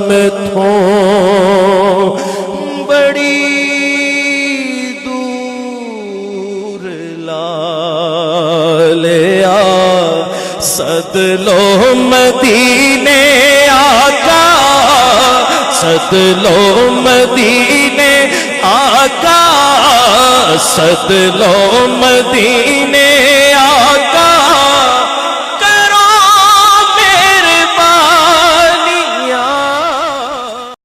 میں تھو بڑی دور لا لیا صد لو مدینے آقا صد لو مدینے آقا صد لو مدینے